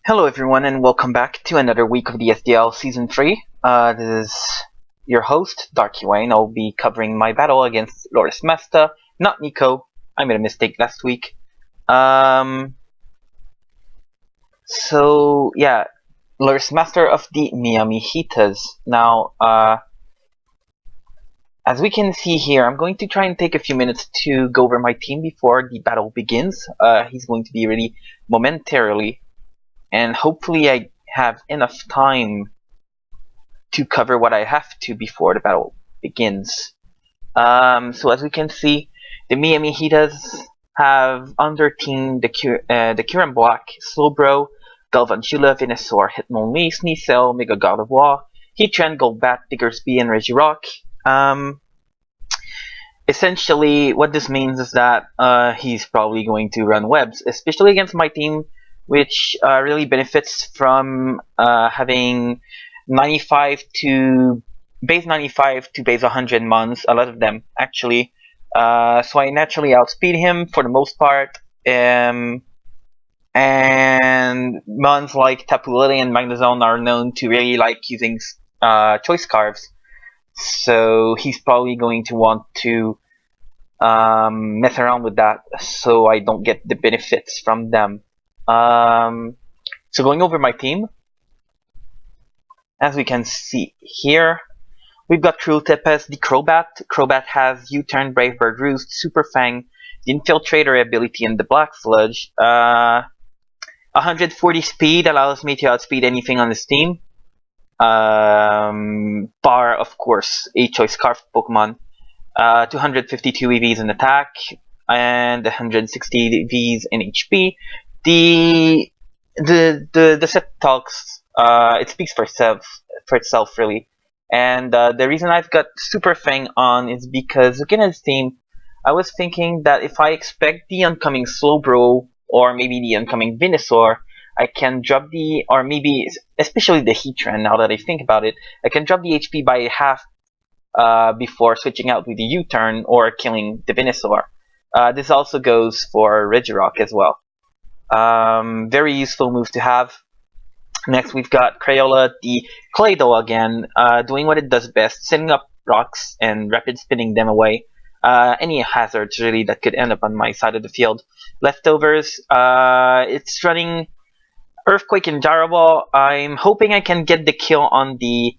Hello everyone and welcome back to another week of the SDL Season 3. This is your host, Darky Wayne. I'll be covering my battle against LorisMastah, not Nico. I made a mistake last week. So yeah, LorisMastah of the Miami Heatahs. Now, as we can see here, I'm going to try and take a few minutes to go over my team before the battle begins. He's going to be ready momentarily. And hopefully I have enough time to cover what I have to before the battle begins. So as we can see, the Miami Heatahs have on their team the Kiran Black, Slowbro, Galvantula, Venusaur, Hitmonlee, Sneasel, Mega God of War, Heatran, Golbat, Diggersby, and Regirock. Essentially, what this means is that he's probably going to run webs, especially against my team, which really benefits from having 95 to base 100 mons, a lot of them actually. So I naturally outspeed him for the most part, and mons like Tapu Lele and Magnezone are known to really like using choice scarves. So he's probably going to want to mess around with that, so I don't get the benefits from them. So going over my team, as we can see here, we've got Cruel Tepes, the Crobat. Crobat has U-Turn, Brave Bird Roost, Super Fang, the Infiltrator ability, and the Black Sludge. 140 speed allows me to outspeed anything on this team, bar, of course, a Choice Scarf Pokemon. 252 EVs in attack, and 160 EVs in HP. The set talks, it speaks for itself really, and the reason I've got Super Fang on is because looking at this team, I was thinking that if I expect the oncoming Slowbro or maybe the oncoming Venusaur, I can drop the, or maybe especially the Heatran. Now that I think about it, I can drop the HP by half before switching out with the U-turn or killing the Venusaur. This also goes for Regirock as well. Very useful move to have. Next we've got Crayola, the Claydol again, doing what it does best, setting up rocks and rapid spinning them away. Any hazards really that could end up on my side of the field. Leftovers, it's running Earthquake and Gyro Ball. I'm hoping I can get the kill on the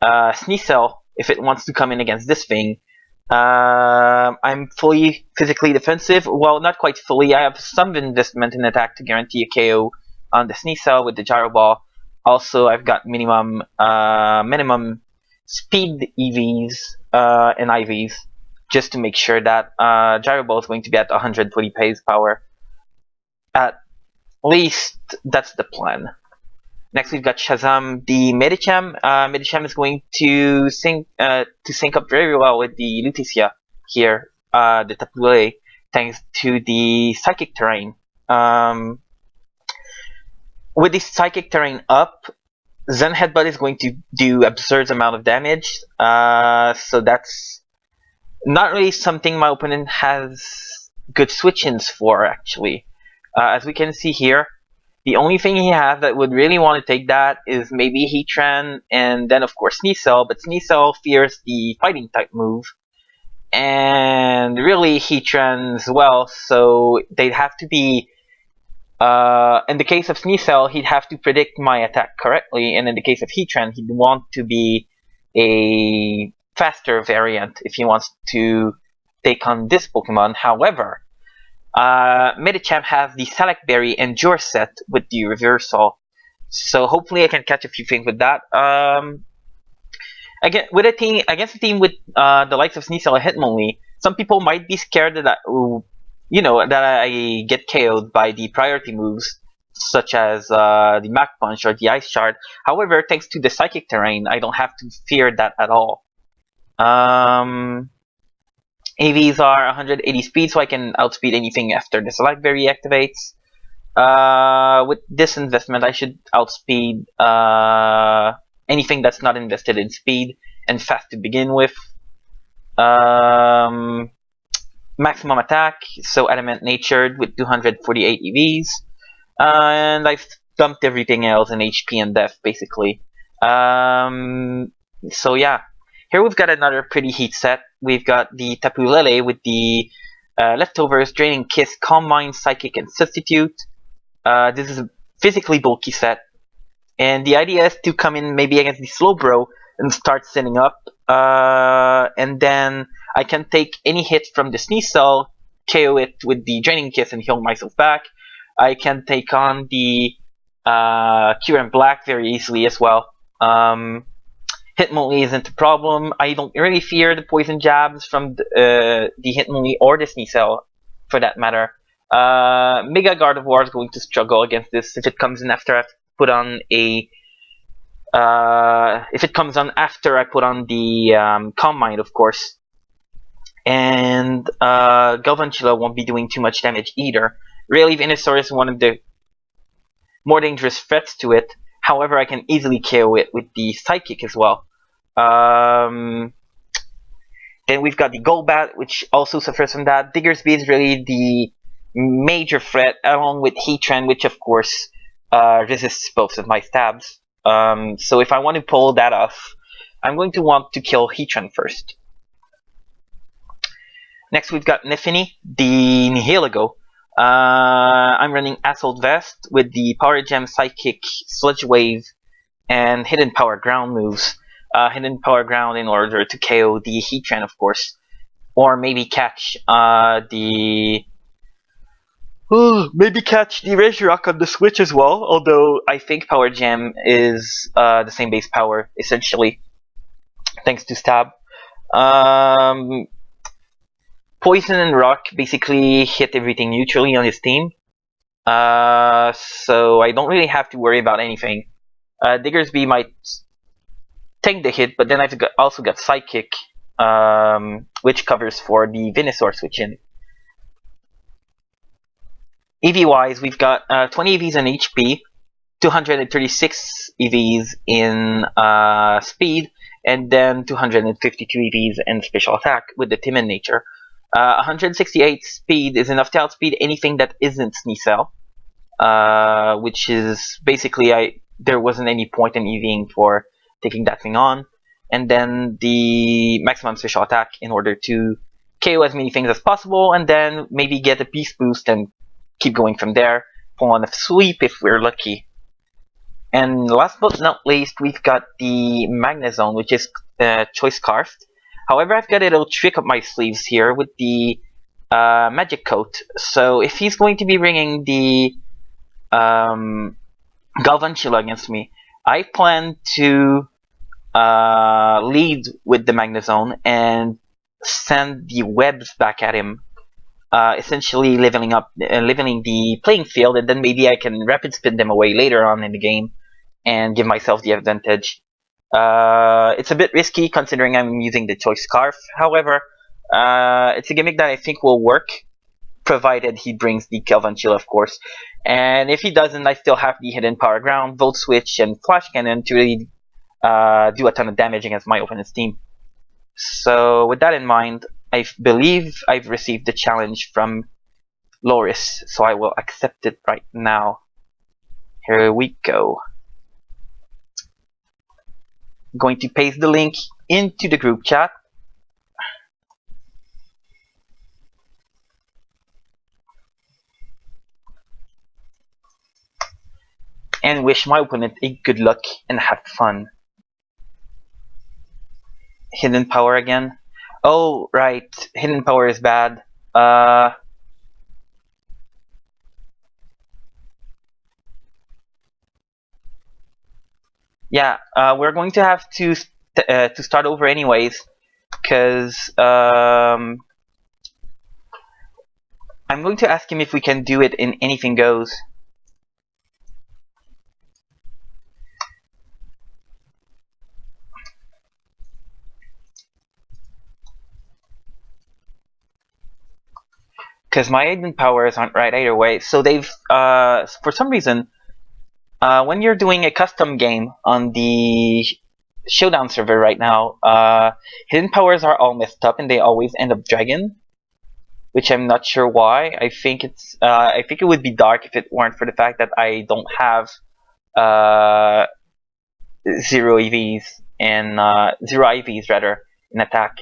Sneasel if it wants to come in against this thing. I'm fully physically defensive. Well, not quite fully. I have some investment in attack to guarantee a KO on the Sneasel with the Gyro Ball. Also, I've got minimum speed EVs and IVs just to make sure that Gyro Ball is going to be at 120 pace power. At least that's the plan. Next, we've got Shazam, the Medicham. Medicham is going to sync up very well with the Lutetia here, the Tapu Lele, thanks to the Psychic Terrain. With the Psychic Terrain up, Zen Headbutt is going to do absurd amount of damage. So that's not really something my opponent has good switch-ins for, actually. As we can see here, the only thing he has that would really want to take that is maybe Heatran and then of course Sneasel, but Sneasel fears the fighting type move. And really Heatran as well, so they'd have to be, in the case of Sneasel, he'd have to predict my attack correctly, and in the case of Heatran, he'd want to be a faster variant if he wants to take on this Pokemon. However, Medicham has the Select Berry Endure set with the reversal, so hopefully I can catch a few things with that. Again, with a team against a team with the likes of Sneasel and Hitmonlee, some people might be scared that I get KO'd by the priority moves, such as the Mach Punch or the Ice Shard. However, thanks to the Psychic Terrain, I don't have to fear that at all. AVs are 180 speed, so I can outspeed anything after the Select Berry activates. With this investment, I should outspeed anything that's not invested in speed and fast to begin with. Maximum attack, so Adamant Natured with 248 EVs. And I've dumped everything else in HP and Def, basically. So yeah, here we've got another pretty heat set. We've got the Tapu Lele with the leftovers, Draining Kiss, Calm Mind, Psychic, and Substitute. This is a physically bulky set, and the idea is to come in maybe against the Slowbro and start setting up, and then I can take any hit from the Sneeze Cell, KO it with the Draining Kiss, and heal myself back. I can take on the Cure Black very easily as well. Hitmonlee isn't a problem. I don't really fear the poison jabs from the Hitmonlee or the Sneeze Cell, for that matter. Mega Gardevoir is going to struggle against this if it comes in after I've put on a. If it comes on after I put on the Calm Mind, of course. And Galvantula won't be doing too much damage either. Really, Venusaur is one of the more dangerous threats to it. However, I can easily KO it with the Psychic as well. Then we've got the Golbat, which also suffers from that. Diggersby is really the major threat, along with Heatran, which of course resists both of my stabs. So if I want to pull that off, I'm going to want to kill Heatran first. Next we've got Nifini, the Nihilego. I'm running Assault Vest with the Power Gem, Psychic, Sludge Wave, and Hidden Power Ground moves. Hidden Power Ground in order to KO the Heatran, of course. Or maybe catch maybe catch the Regirock on the Switch as well, although I think Power Gem is the same base power, essentially, thanks to Stab. Poison and Rock basically hit everything neutrally on his team, so I don't really have to worry about anything. Diggersby might take the hit, but then I've also got Psychic, which covers for the Venusaur switch in. EV-wise, we've got 20 EVs in HP, 236 EVs in speed, and then 252 EVs in special attack with the Timid nature. 168 speed is enough to outspeed anything that isn't Sneeze Cell, which is basically there wasn't any point in EVing for taking that thing on. And then the maximum special attack in order to KO as many things as possible, and then maybe get a Beast Boost and keep going from there. Pull on a Sweep if we're lucky. And last but not least, we've got the Magnezone, which is Choice Scarfed. However, I've got a little trick up my sleeves here with the Magic Coat. So if he's going to be bringing the Galvantula against me, I plan to lead with the Magnezone and send the webs back at him, essentially leveling the playing field, and then maybe I can rapid spin them away later on in the game and give myself the advantage. It's a bit risky considering I'm using the Choice Scarf. However, it's a gimmick that I think will work, provided he brings the Galvantula, of course. And if he doesn't, I still have the Hidden Power Ground, Volt Switch, and Flash Cannon to really do a ton of damage against my opponent's team. So with that in mind, I believe I've received the challenge from Loris, so I will accept it right now. Here we go. I'm going to paste the link into the group chat. And wish my opponent a good luck and have fun. Hidden Power again. Oh, right. Hidden Power is bad. Yeah, we're going to have to start over anyways, because I'm going to ask him if we can do it in Anything Goes. Because my hidden powers aren't right either way. So they've, for some reason, when you're doing a custom game on the Showdown server right now, hidden powers are all messed up and they always end up dragon. which I'm not sure why. I think it would be dark if it weren't for the fact that I don't have uh, zero EVs and zero IVs rather in attack.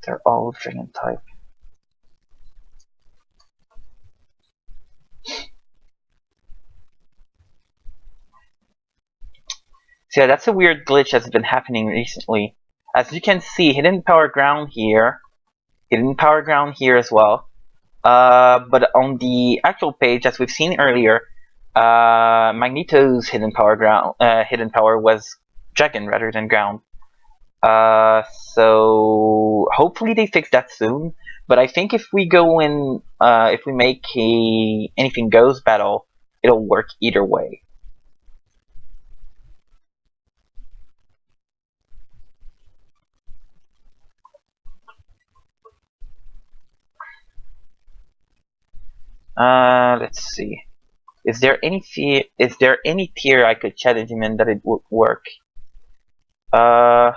They're all dragon type. So yeah, that's a weird glitch that's been happening recently. As you can see, hidden power ground here, hidden power ground here as well. But on the actual page, as we've seen earlier, Magneto's hidden power was dragon rather than ground. So hopefully they fix that soon. But I think if we go in, if we make a anything goes battle, it'll work either way. Let's see. Is there any tier I could challenge him in that it would work? Uh,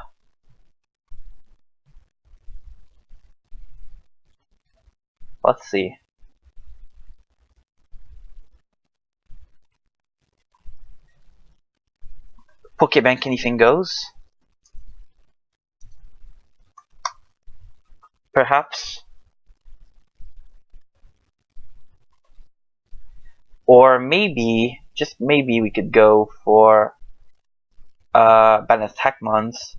let's see. Pokebank anything goes? Perhaps? Or maybe, just maybe we could go for balanced Hackmons.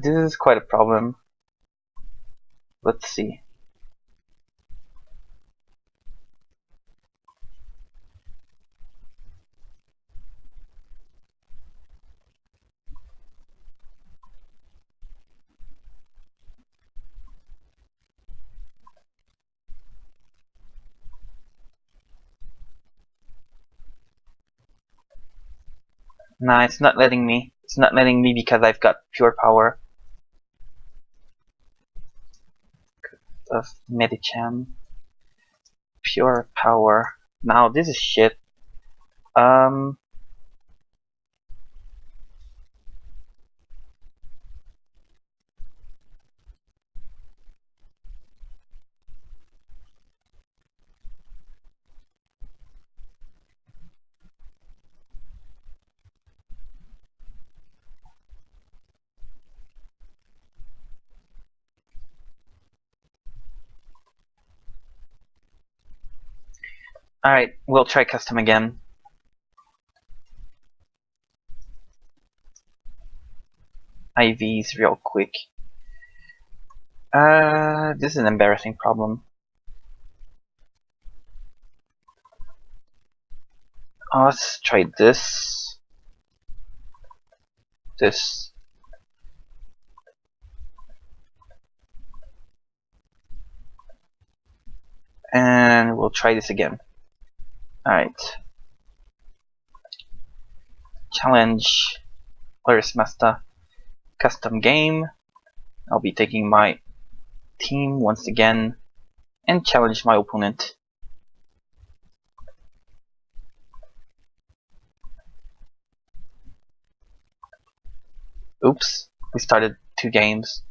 This is quite a problem. Let's see. Nah, it's not letting me. It's not letting me because I've got pure power of Medicham. Pure power. Now this is shit. Alright, we'll try custom again. IVs real quick. This is an embarrassing problem. Let's try this. This. And we'll try this again. Alright. Challenge LorisMastah custom game. I'll be taking my team once again and challenge my opponent. Oops, we started 2 games.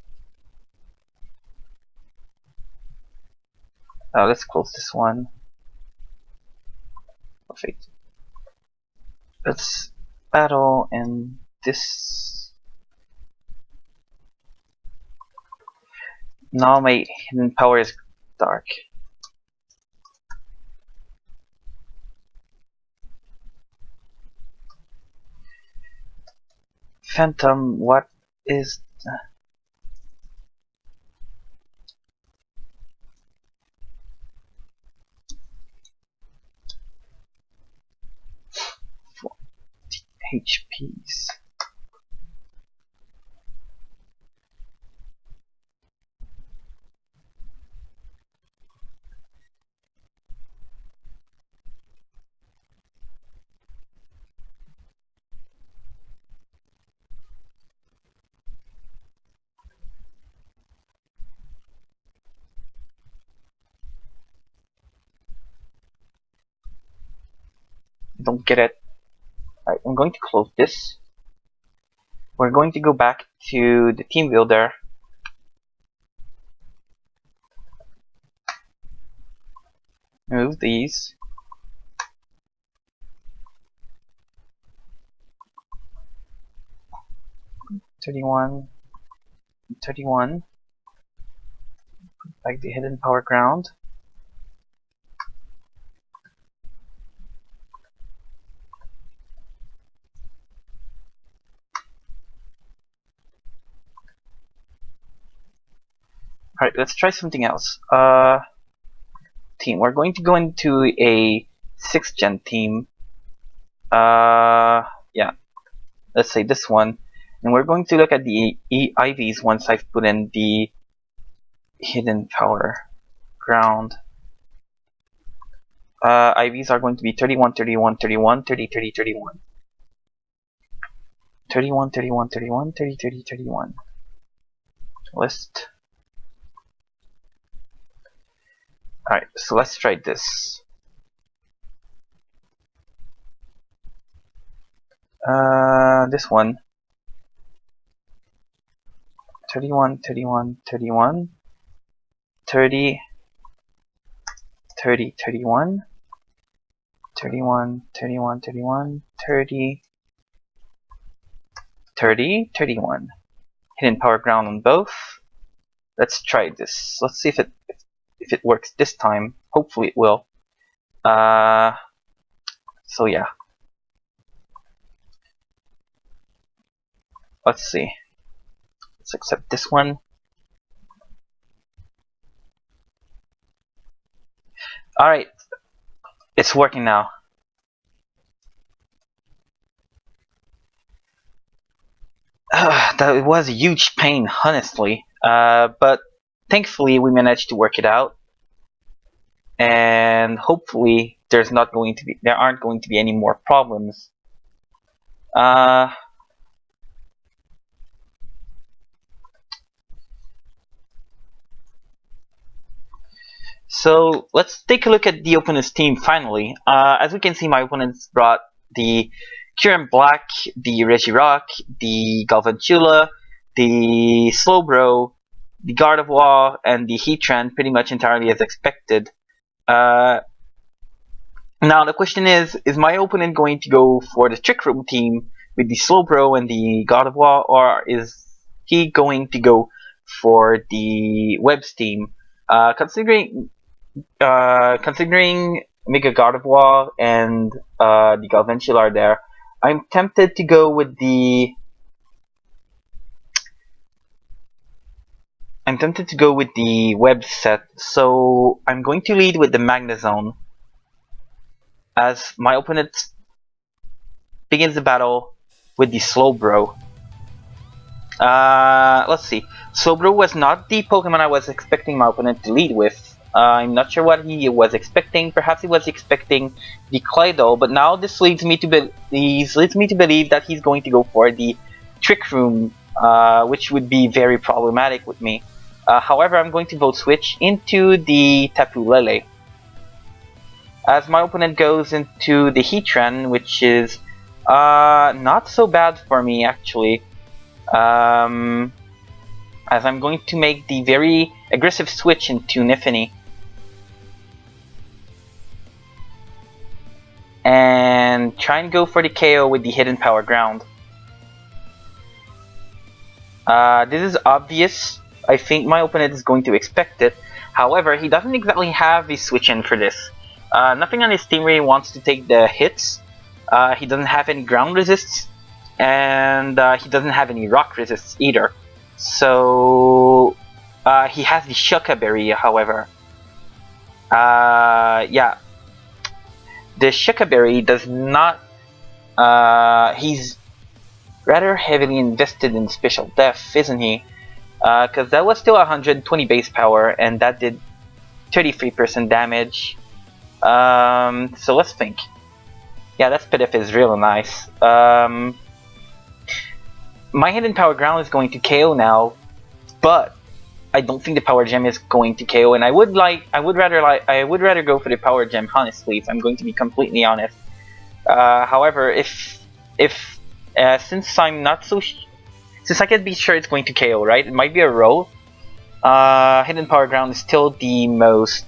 Let's close this one. Perfect. Let's battle in this. Now my hidden power is dark. Phantom, what is HPs? don't get it. Alright, I'm going to close this. We're going to go back to the team builder. Move these. $31. Like the hidden power ground. Alright, let's try something else. Team. We're going to go into a 6th gen team. Yeah. Let's say this one. And we're going to look at the IVs once I've put in the hidden power ground. IVs are going to be 31, 31, 31, 30, 30, 31. 31, 31, 31, 30, 30, 31. List. Alright, so let's try this. This one. 31, 31, 31. 30, 30, 31. 31, 31, 31. 30, 30, 31. Hidden power ground on both. Let's try this. Let's see if it works this time. Hopefully it will. So yeah. Let's see. Let's accept this one. Alright. It's working now. That was a huge pain, honestly. But thankfully we managed to work it out. And hopefully there aren't going to be any more problems. So let's take a look at the opponent's team finally. As we can see, my opponents brought the Kyurem Black, the Regirock, the Galvantula, the Slowbro, the Gardevoir, and the Heatran pretty much entirely as expected. Now the question is my opponent going to go for the Trick Room team with the Slowbro and the Gardevoir, or is he going to go for the Webs team? Considering Mega Gardevoir and the Galvantula are there, I'm tempted to go with the Web set, so I'm going to lead with the Magnezone as my opponent begins the battle with the Slowbro. Let's see. Slowbro was not the Pokemon I was expecting my opponent to lead with. I'm not sure what he was expecting. Perhaps he was expecting the Claydol, but now this leads me to believe that he's going to go for the Trick Room, which would be very problematic with me. However, I'm going to vote switch into the Tapu Lele. As my opponent goes into the Heatran, which is not so bad for me actually. As I'm going to make the very aggressive switch into Nifini. And try and go for the KO with the Hidden Power Ground. This is obvious. I think my opponent is going to expect it. However, he doesn't exactly have a switch in for this. Nothing on his team really wants to take the hits. He doesn't have any ground resists. And he doesn't have any rock resists either. So he has the Shuka Berry, however. Yeah. The Shuka Berry does not... he's rather heavily invested in Special Def, isn't he? Because that was still 120 base power, and that did 33% damage. So let's think. Yeah, that Spidef is really nice. My Hidden Power Ground is going to KO now, but I don't think the Power Gem is going to KO, and I would rather go for the Power Gem, honestly, if I'm going to be completely honest. However, since I'm not so since I can be sure it's going to KO, right? It might be a roll. Hidden Power Ground is still the most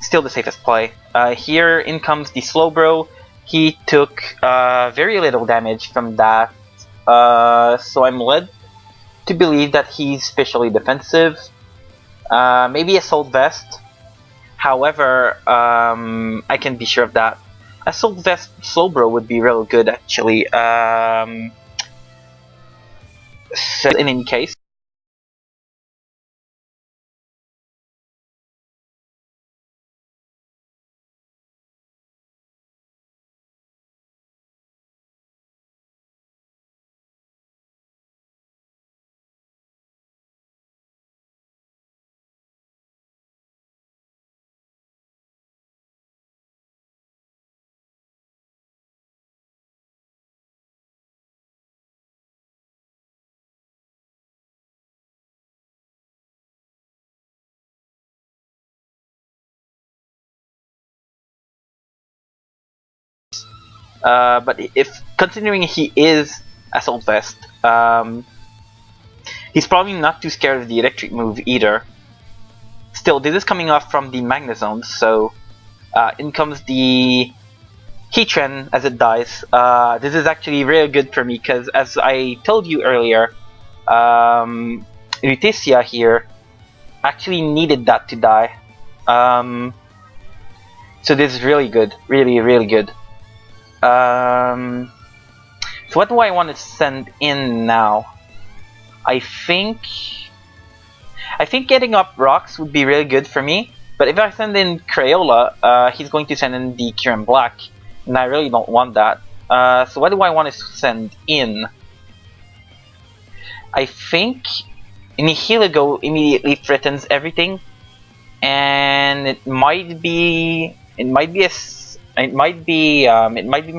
still the safest play. Here in comes the Slowbro. He took very little damage from that, so I'm led to believe that he's specially defensive. Maybe Assault Vest. However, I can be sure of that. Assault Vest Slowbro would be real good actually. So in any case. But if considering he is Assault Vest, he's probably not too scared of the electric move either. Still, this is coming off from the Magnezone, so in comes the Heatran as it dies. This is actually really good for me because, as I told you earlier, Lutetia here actually needed that to die. So this is really good, really good. So what do I want to send in now? I think getting up rocks would be really good for me. But if I send in Crayola, he's going to send in the Kyurem Black, and I really don't want that. So what do I want to send in? I think Nihilego immediately threatens everything, and it might be my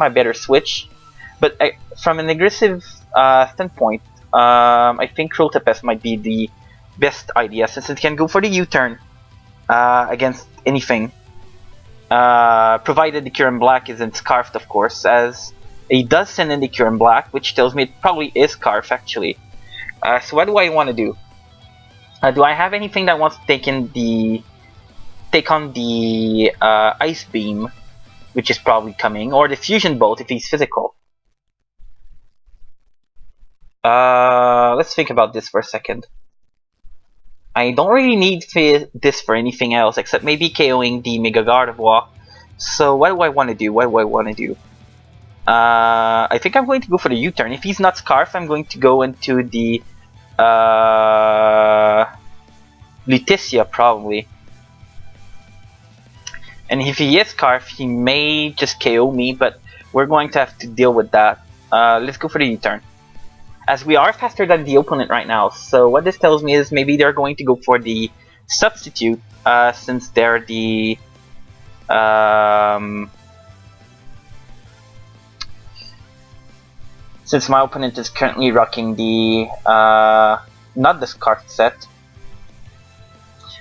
better switch, but from an aggressive standpoint, I think Cruel Tempest might be the best idea since it can go for the U-turn against anything, provided the Kyurem Black isn't Scarfed, of course, as he does send in the Kyurem Black, which tells me it probably is Scarf actually. So what do I want to do? Do I have anything that wants to take on the Ice Beam, which is probably coming, or the Fusion Bolt if he's physical? Let's think about this for a second. I don't really need this for anything else except maybe KOing the Mega Gardevoir. So what do I want to do? I think I'm going to go for the U-turn. If he's not Scarf, I'm going to go into the Lutetia probably. And if he is Scarf, he may just KO me, but we're going to have to deal with that. Let's go for the U-turn. As we are faster than the opponent right now, so what this tells me is maybe they're going to go for the substitute, since they're the since my opponent is currently rocking the not the Scarf set,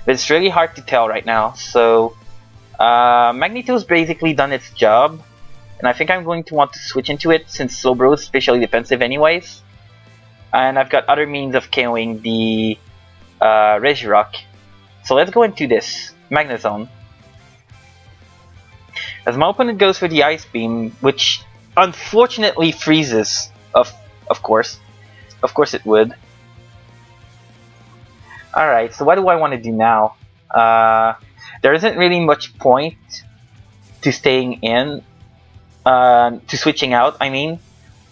but it's really hard to tell right now. So Magneto's basically done its job, and I think I'm going to want to switch into it since Slowbro is specially defensive anyways. And I've got other means of KOing the Regirock. So let's go into this Magnezone. As my opponent goes for the Ice Beam, which unfortunately freezes, of course. Of course it would. Alright, so what do I want to do now? There isn't really much point to staying in, to switching out, I mean,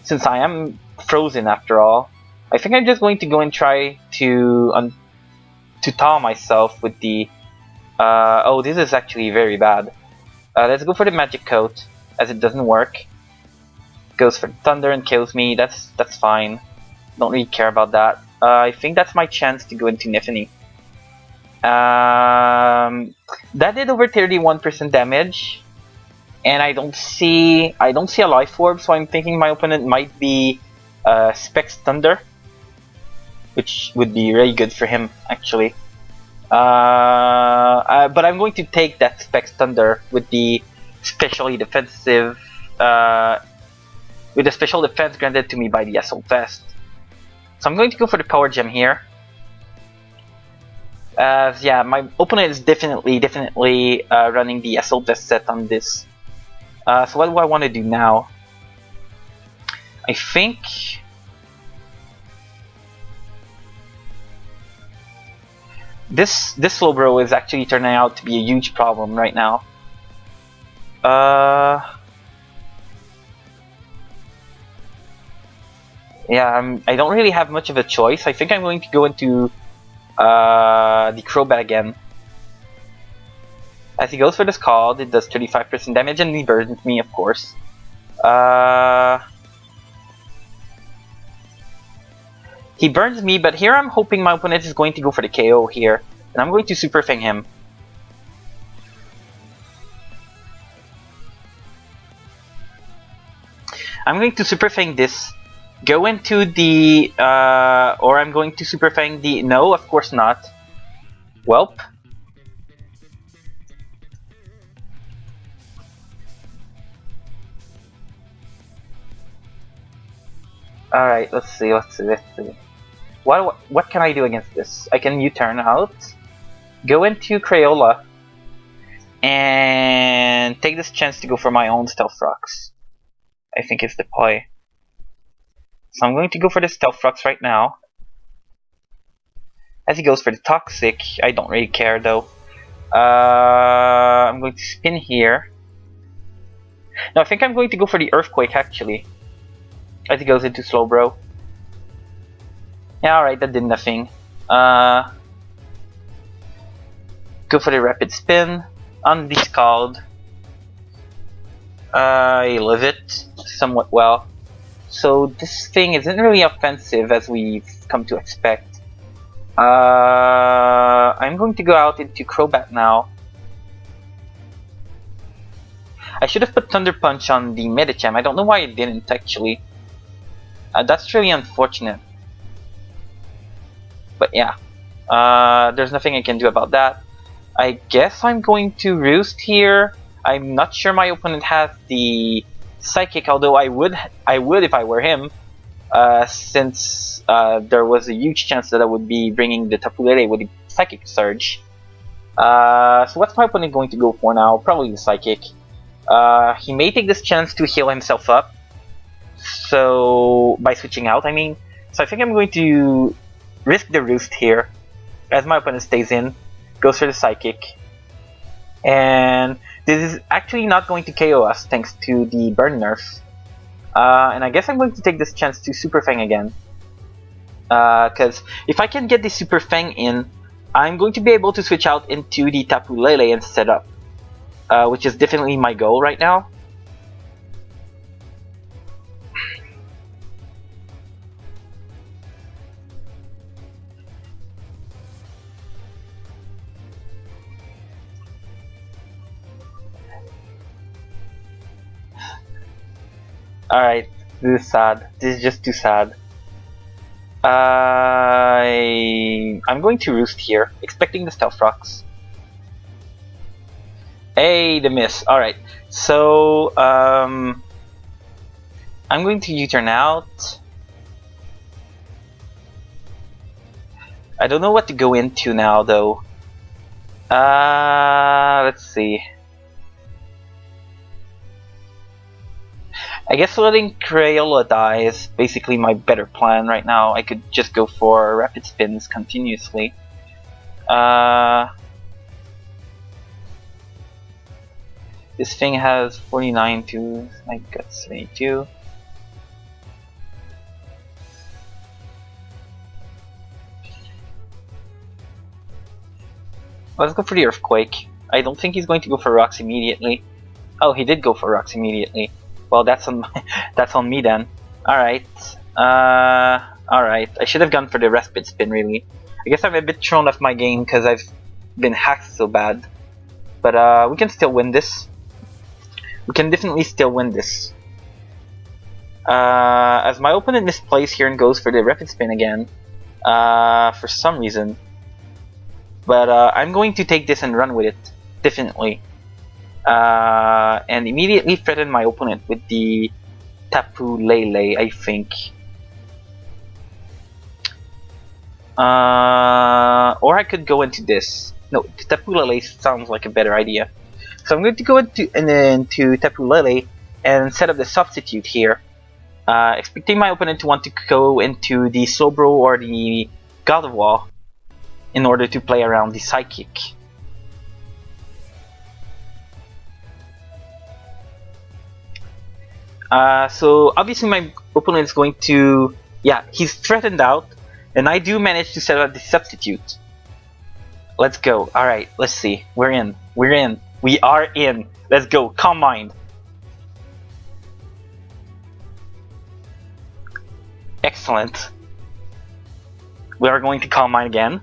since I am frozen after all. I think I'm just going to go and try to thaw myself with the... oh, this is actually very bad. Let's go for the Magic Coat, as it doesn't work. Goes for Thunder and kills me, that's fine. Don't really care about that. I think that's my chance to go into Nifany. That did over 31% damage, and I don't see a Life Orb, so I'm thinking my opponent might be Specs Thunder, which would be really good for him actually. But I'm going to take that Specs Thunder with the especially defensive, with the special defense granted to me by the SL Vest. So I'm going to go for the Power Gem here. Yeah, my opponent is definitely running the SL Vest set on this. So what do I want to do now? I think this Slowbro is actually turning out to be a huge problem right now. Yeah, I don't really have much of a choice. I think I'm going to go into the Crobat again. As he goes for the Scald, it does 35% damage and he burdens me, of course. He burns me, but here I'm hoping my opponent is going to go for the KO here. And I'm going to Super Fang him. I'm going to Super Fang this. Go into the... or I'm going to Super Fang the... No, of course not. Welp. Alright, let's see. What can I do against this? I can U-turn out, go into Crayola, and take this chance to go for my own Stealth Rocks. I think it's the play. So I'm going to go for the Stealth Rocks right now. As he goes for the Toxic, I don't really care though. I'm going to spin here. No, I think I'm going to go for the Earthquake actually. As he goes into Slowbro. Yeah, alright, that did nothing. Go for the Rapid Spin. On the Scald. I live it somewhat well. So this thing isn't really offensive as we've come to expect. I'm going to go out into Crobat now. I should have put Thunder Punch on the Medicham. I don't know why I didn't actually. That's really unfortunate. But yeah, there's nothing I can do about that. I guess I'm going to Roost here. I'm not sure my opponent has the Psychic, although I would if I were him, since there was a huge chance that I would be bringing the Tapu Lele with the Psychic Surge. So what's my opponent going to go for now? Probably the Psychic. He may take this chance to heal himself up. So by switching out, I mean. So I think I'm going to risk the Roost here, as my opponent stays in, goes for the Psychic, and this is actually not going to KO us thanks to the Burn nerf. And I guess I'm going to take this chance to Super Fang again, because if I can get the Super Fang in, I'm going to be able to switch out into the Tapu Lele and set up, which is definitely my goal right now. Alright, this is sad. This is just too sad. I'm going to Roost here, expecting the Stealth Rocks. Hey, the miss. Alright, so I'm going to U-turn out. I don't know what to go into now though. Let's see. I guess letting Crayola die is basically my better plan right now. I could just go for Rapid Spins continuously. This thing has 49 to my guts 72. Let's go for the Earthquake. I don't think he's going to go for Rocks immediately. Oh, he did go for Rocks immediately. Well, that's on that's on me then. Alright. Alright. I should have gone for the Rapid Spin really. I guess I'm a bit thrown off my game because I've been hacked so bad. But we can still win this. We can definitely still win this. As my opponent misplays here and goes for the Rapid Spin again. For some reason. But I'm going to take this and run with it. Definitely. and immediately threaten my opponent with the Tapu Lele, I think. Or I could go into this. No, Tapu Lele sounds like a better idea. So I'm going to go into Tapu Lele and set up the substitute here, expecting my opponent to want to go into the Slowbro or the Gardevoir in order to play around the Psychic. So obviously my opponent is going to, yeah, he's threatened out, and I do manage to set up the substitute. Let's go. Alright, let's see. We're in. We're in. We are in. Let's go. Calm Mind. Excellent. We are going to Calm Mind again.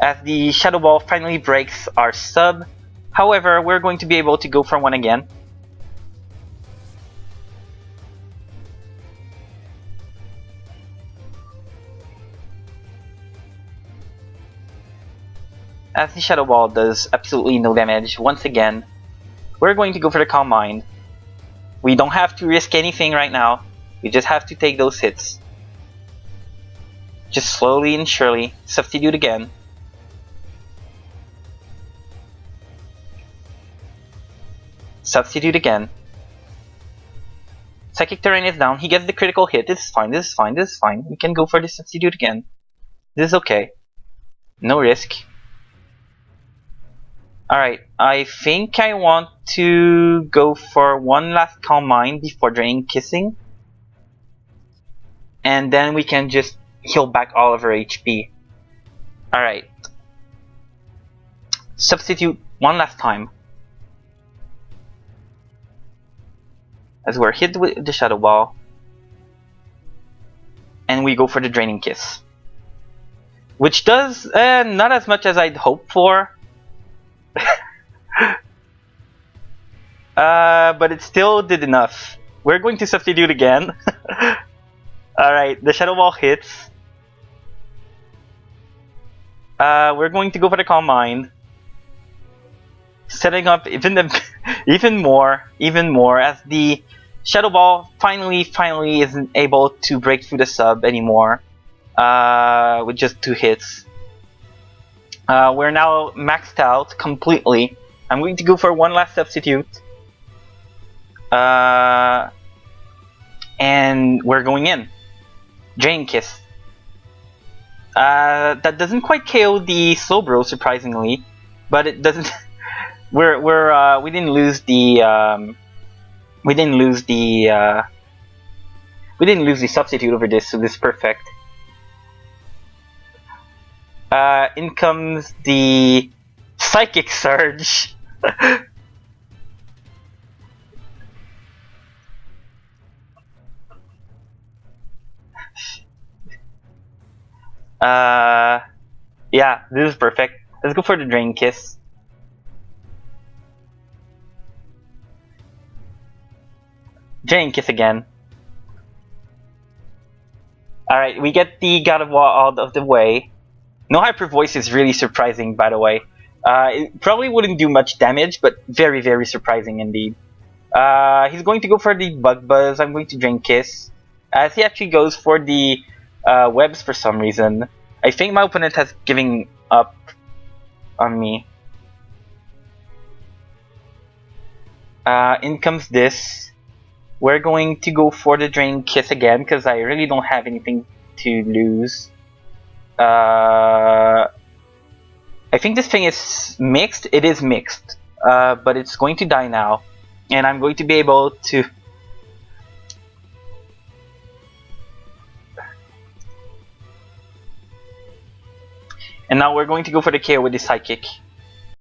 As the Shadow Ball finally breaks our sub, however, we're going to be able to go for one again. As the Shadow Ball does absolutely no damage, once again, we're going to go for the Calm Mind. We don't have to risk anything right now, we just have to take those hits. Just slowly and surely, substitute again. Substitute again. Psychic Terrain is down, he gets the critical hit, this is fine, this is fine, this is fine. We can go for the substitute again. This is okay. No risk. Alright, I think I want to go for one last Calm Mind before draining Kissing. And then we can just heal back all of our HP. Alright. Substitute one last time. As we're hit with the Shadow Ball. And we go for the Draining Kiss. Which does not as much as I'd hoped for. But it still did enough. We're going to substitute again. Alright, the Shadow Ball hits. We're going to go for the Calm Mind. Setting up even more as the Shadow Ball finally isn't able to break through the sub anymore. With just 2 hits. We're now maxed out completely. I'm going to go for one last substitute. And we're going in. Drain Kiss. That doesn't quite KO the Slowbro, surprisingly, but it doesn't. we didn't lose the we didn't lose the substitute over this, so this is perfect. In comes the Psychic Surge. Yeah, this is perfect. Let's go for the Drain Kiss. Drain Kiss again. Alright, we get the Gardevoir out of the way. No Hyper Voice is really surprising, by the way. It probably wouldn't do much damage, but very, very surprising indeed. He's going to go for the Bug Buzz. I'm going to Drain Kiss. As he actually goes for the webs for some reason. I think my opponent has given up on me. In comes this. We're going to go for the Drain Kiss again because I really don't have anything to lose. I think this thing is mixed. It is mixed, but it's going to die now, and I'm going to be able to. And now we're going to go for the KO with the Psychic.